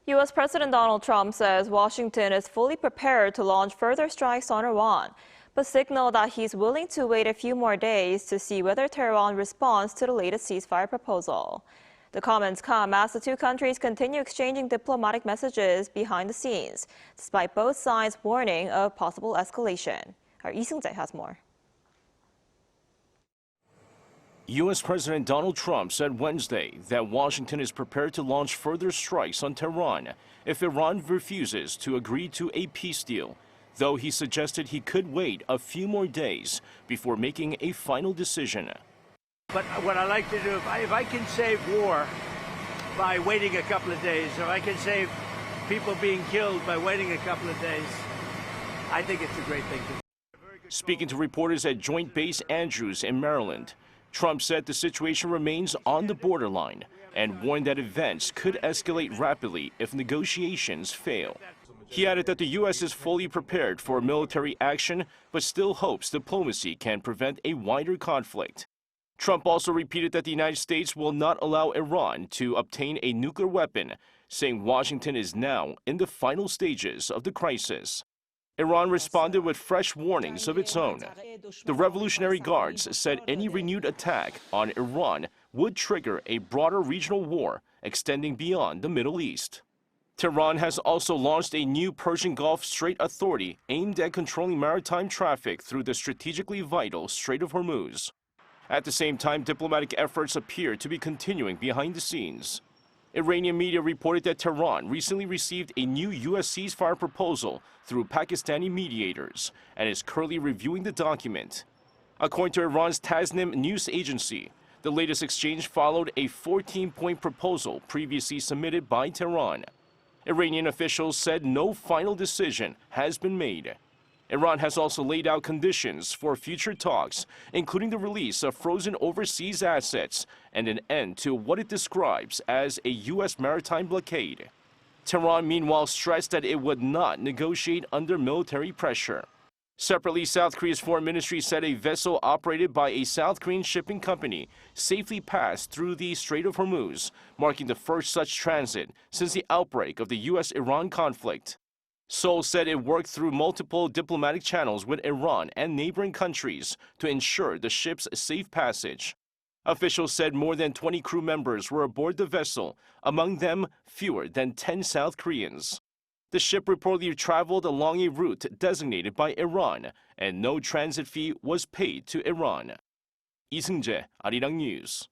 U.S. President Donald Trump says Washington is fully prepared to launch further strikes on Iran, but signaled that he's willing to wait a few more days to see whether Tehran responds to the latest ceasefire proposal. The comments come as the two countries continue exchanging diplomatic messages behind the scenes, despite both sides warning of possible escalation. Our Seung-jae has more. U.S. President Donald Trump said Wednesday that Washington is prepared to launch further strikes on Tehran if Iran refuses to agree to a peace deal, though he suggested he could wait a few more days before making a final decision. But what I like to do, if I can save war by waiting a couple of days, or I can save people being killed by waiting a couple of days, I think it's a great thing to do. Speaking to reporters at Joint Base Andrews in Maryland, Trump said the situation remains on the borderline and warned that events could escalate rapidly if negotiations fail. He added that the U.S. is fully prepared for military action, but still hopes diplomacy can prevent a wider conflict. Trump also repeated that the United States will not allow Iran to obtain a nuclear weapon, saying Washington is now in the final stages of the crisis. Iran responded with fresh warnings of its own. The Revolutionary Guards said any renewed attack on Iran would trigger a broader regional war extending beyond the Middle East. Tehran has also launched a new Persian Gulf Strait authority aimed at controlling maritime traffic through the strategically vital Strait of Hormuz. At the same time, diplomatic efforts appear to be continuing behind the scenes. Iranian media reported that Tehran recently received a new U.S. ceasefire proposal through Pakistani mediators and is currently reviewing the document. According to Iran's Tasnim news agency, the latest exchange followed a 14-point proposal previously submitted by Tehran. Iranian officials said no final decision has been made. Iran has also laid out conditions for future talks, including the release of frozen overseas assets and an end to what it describes as a U.S. maritime blockade. Tehran, meanwhile, stressed that it would not negotiate under military pressure. Separately, South Korea's foreign ministry said a vessel operated by a South Korean shipping company safely passed through the Strait of Hormuz, marking the first such transit since the outbreak of the U.S.-Iran conflict. Seoul said it worked through multiple diplomatic channels with Iran and neighboring countries to ensure the ship's safe passage. Officials said more than 20 crew members were aboard the vessel, among them fewer than 10 South Koreans. The ship reportedly traveled along a route designated by Iran, and no transit fee was paid to Iran. Seung-jae, ArirangNews.